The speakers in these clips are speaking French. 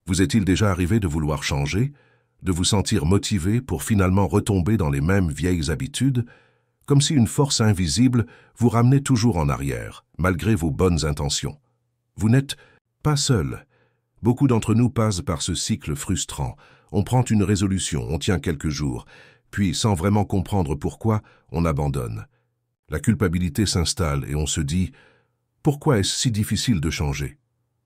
Vous est-il déjà arrivé de vouloir changer, de vous sentir motivé pour finalement retomber dans les mêmes vieilles habitudes, comme si une force invisible vous ramenait toujours en arrière, malgré vos bonnes intentions? Vous n'êtes pas seul. Beaucoup d'entre nous passent par ce cycle frustrant. On prend une résolution, on tient quelques jours, puis sans vraiment comprendre pourquoi, on abandonne. La culpabilité s'installe et on se dit « Pourquoi est-ce si difficile de changer ?»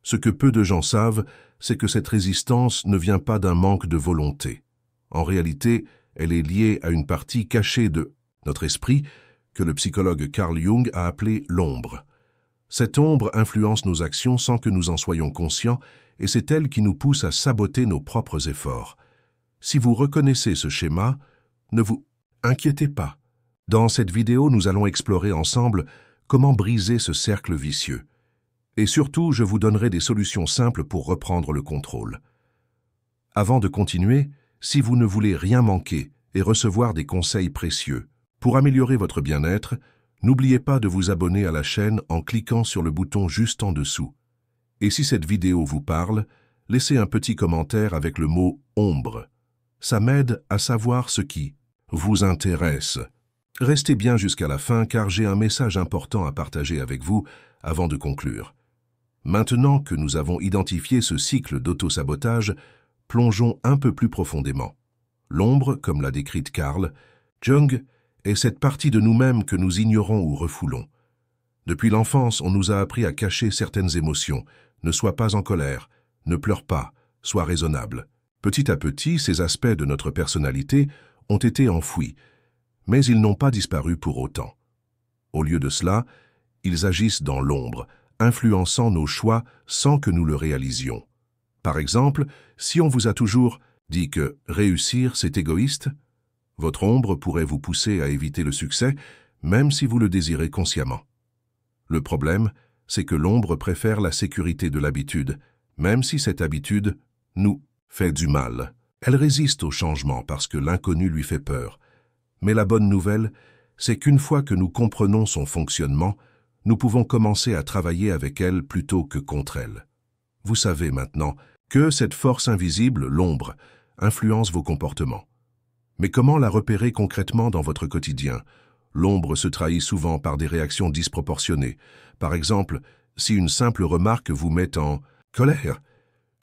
Ce que peu de gens savent, c'est que cette résistance ne vient pas d'un manque de volonté. En réalité, elle est liée à une partie cachée de notre esprit que le psychologue Carl Jung a appelée l'ombre. Cette ombre influence nos actions sans que nous en soyons conscients et c'est elle qui nous pousse à saboter nos propres efforts. Si vous reconnaissez ce schéma, ne vous inquiétez pas. Dans cette vidéo, nous allons explorer ensemble comment briser ce cercle vicieux. Et surtout, je vous donnerai des solutions simples pour reprendre le contrôle. Avant de continuer, si vous ne voulez rien manquer et recevoir des conseils précieux pour améliorer votre bien-être, n'oubliez pas de vous abonner à la chaîne en cliquant sur le bouton juste en dessous. Et si cette vidéo vous parle, laissez un petit commentaire avec le mot « ombre ». Ça m'aide à savoir ce qui vous intéresse. Restez bien jusqu'à la fin car j'ai un message important à partager avec vous avant de conclure. Maintenant que nous avons identifié ce cycle d'auto-sabotage, plongeons un peu plus profondément. L'ombre, comme l'a décrite Carl Jung, est cette partie de nous-mêmes que nous ignorons ou refoulons. Depuis l'enfance, on nous a appris à cacher certaines émotions. Ne sois pas en colère, ne pleure pas, sois raisonnable. Petit à petit, ces aspects de notre personnalité ont été enfouis, mais ils n'ont pas disparu pour autant. Au lieu de cela, ils agissent dans l'ombre, influençant nos choix sans que nous le réalisions. Par exemple, si on vous a toujours dit que réussir, c'est égoïste, votre ombre pourrait vous pousser à éviter le succès, même si vous le désirez consciemment. Le problème, c'est que l'ombre préfère la sécurité de l'habitude, même si cette habitude nous fait du mal. Elle résiste au changement parce que l'inconnu lui fait peur. Mais la bonne nouvelle, c'est qu'une fois que nous comprenons son fonctionnement, nous pouvons commencer à travailler avec elle plutôt que contre elle. Vous savez maintenant que cette force invisible, l'ombre, influence vos comportements. Mais comment la repérer concrètement dans votre quotidien? L'ombre se trahit souvent par des réactions disproportionnées. Par exemple, si une simple remarque vous met en colère,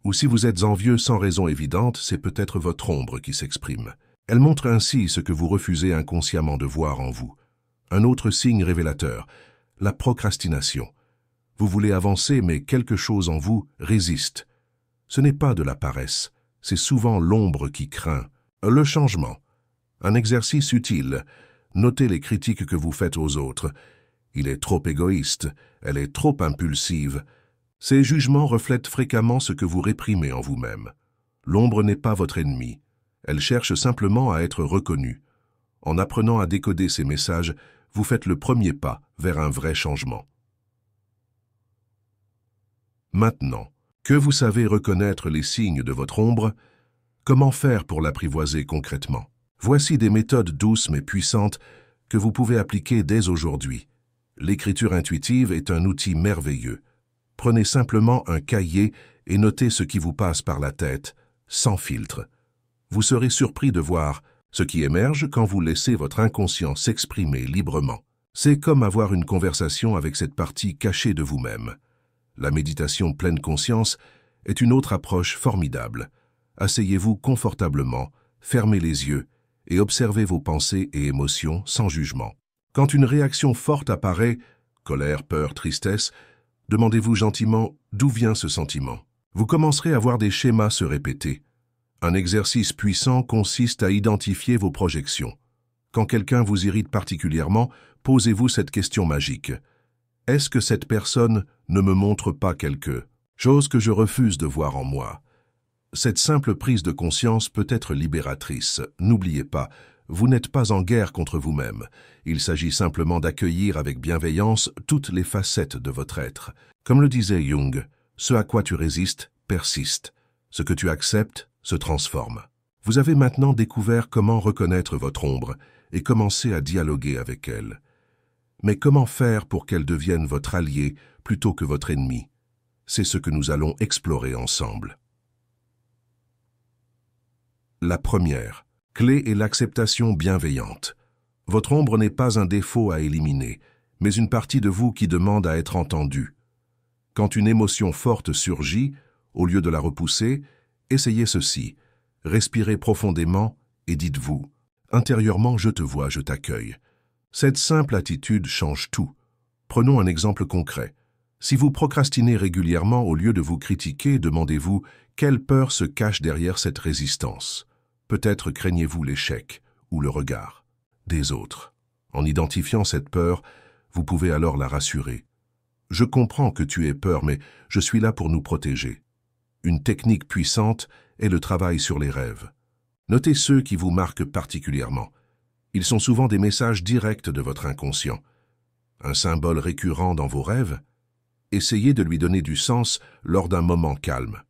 ou si vous êtes envieux sans raison évidente, c'est peut-être votre ombre qui s'exprime. Elle montre ainsi ce que vous refusez inconsciemment de voir en vous. Un autre signe révélateur, la procrastination. Vous voulez avancer, mais quelque chose en vous résiste. Ce n'est pas de la paresse, c'est souvent l'ombre qui craint. Le changement. Un exercice utile. Notez les critiques que vous faites aux autres. Il est trop égoïste, elle est trop impulsive. Ces jugements reflètent fréquemment ce que vous réprimez en vous-même. L'ombre n'est pas votre ennemi. Elle cherche simplement à être reconnue. En apprenant à décoder ces messages, vous faites le premier pas vers un vrai changement. Maintenant, que vous savez reconnaître les signes de votre ombre, comment faire pour l'apprivoiser concrètement? Voici des méthodes douces mais puissantes que vous pouvez appliquer dès aujourd'hui. L'écriture intuitive est un outil merveilleux. Prenez simplement un cahier et notez ce qui vous passe par la tête, sans filtre. Vous serez surpris de voir ce qui émerge quand vous laissez votre inconscient s'exprimer librement. C'est comme avoir une conversation avec cette partie cachée de vous-même. La méditation pleine conscience est une autre approche formidable. Asseyez-vous confortablement, fermez les yeux et observez vos pensées et émotions sans jugement. Quand une réaction forte apparaît, colère, peur, tristesse, demandez-vous gentiment d'où vient ce sentiment. Vous commencerez à voir des schémas se répéter. Un exercice puissant consiste à identifier vos projections. Quand quelqu'un vous irrite particulièrement, posez-vous cette question magique. Est-ce que cette personne ne me montre pas quelque chose que je refuse de voir en moi? Cette simple prise de conscience peut être libératrice. N'oubliez pas, vous n'êtes pas en guerre contre vous-même. Il s'agit simplement d'accueillir avec bienveillance toutes les facettes de votre être. Comme le disait Jung, ce à quoi tu résistes persiste. Ce que tu acceptes se transforme. Vous avez maintenant découvert comment reconnaître votre ombre et commencer à dialoguer avec elle. Mais comment faire pour qu'elle devienne votre allié plutôt que votre ennemi? C'est ce que nous allons explorer ensemble. La première clé est l'acceptation bienveillante. Votre ombre n'est pas un défaut à éliminer, mais une partie de vous qui demande à être entendue. Quand une émotion forte surgit, au lieu de la repousser, essayez ceci. Respirez profondément et dites-vous « Intérieurement, je te vois, je t'accueille ». Cette simple attitude change tout. Prenons un exemple concret. Si vous procrastinez régulièrement au lieu de vous critiquer, demandez-vous quelle peur se cache derrière cette résistance. Peut-être craignez-vous l'échec ou le regard des autres. En identifiant cette peur, vous pouvez alors la rassurer. Je comprends que tu aies peur, mais je suis là pour nous protéger. Une technique puissante est le travail sur les rêves. Notez ceux qui vous marquent particulièrement. Ils sont souvent des messages directs de votre inconscient. Un symbole récurrent dans vos rêves? Essayez de lui donner du sens lors d'un moment calme.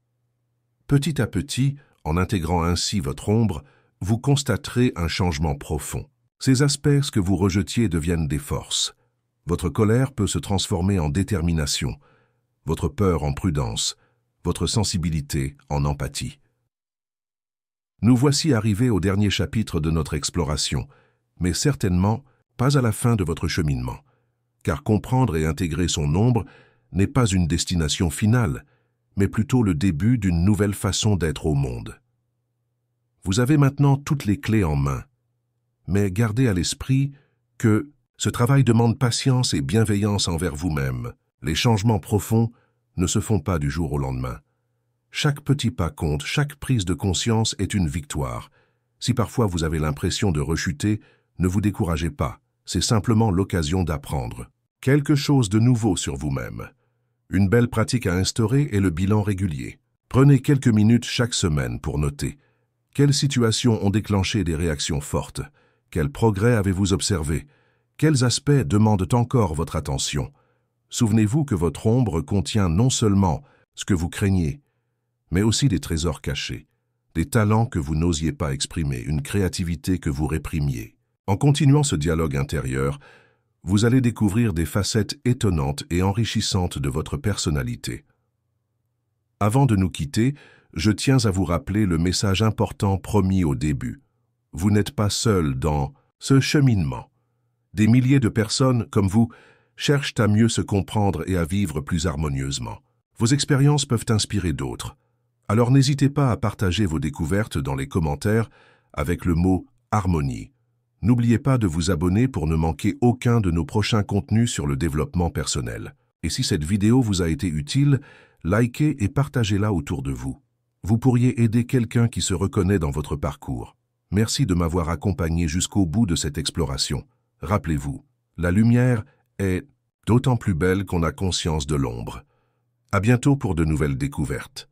Petit à petit, en intégrant ainsi votre ombre, vous constaterez un changement profond. Ces aspects que vous rejetiez deviennent des forces. Votre colère peut se transformer en détermination, votre peur en prudence, votre sensibilité en empathie. Nous voici arrivés au dernier chapitre de notre exploration, mais certainement pas à la fin de votre cheminement, car comprendre et intégrer son ombre n'est pas une destination finale, mais plutôt le début d'une nouvelle façon d'être au monde. Vous avez maintenant toutes les clés en main, mais gardez à l'esprit que ce travail demande patience et bienveillance envers vous-même. Les changements profonds ne se font pas du jour au lendemain. Chaque petit pas compte, chaque prise de conscience est une victoire. Si parfois vous avez l'impression de rechuter, ne vous découragez pas, c'est simplement l'occasion d'apprendre quelque chose de nouveau sur vous-même. Une belle pratique à instaurer est le bilan régulier. Prenez quelques minutes chaque semaine pour noter quelles situations ont déclenché des réactions fortes, quels progrès avez-vous observés, quels aspects demandent encore votre attention. Souvenez-vous que votre ombre contient non seulement ce que vous craignez, mais aussi des trésors cachés, des talents que vous n'osiez pas exprimer, une créativité que vous réprimiez. En continuant ce dialogue intérieur, vous allez découvrir des facettes étonnantes et enrichissantes de votre personnalité. Avant de nous quitter, je tiens à vous rappeler le message important promis au début. Vous n'êtes pas seul dans ce cheminement. Des milliers de personnes, comme vous, cherchent à mieux se comprendre et à vivre plus harmonieusement. Vos expériences peuvent inspirer d'autres. Alors n'hésitez pas à partager vos découvertes dans les commentaires avec le mot « harmonie ». N'oubliez pas de vous abonner pour ne manquer aucun de nos prochains contenus sur le développement personnel. Et si cette vidéo vous a été utile, likez et partagez-la autour de vous. Vous pourriez aider quelqu'un qui se reconnaît dans votre parcours. Merci de m'avoir accompagné jusqu'au bout de cette exploration. Rappelez-vous, la lumière est d'autant plus belle qu'on a conscience de l'ombre. À bientôt pour de nouvelles découvertes.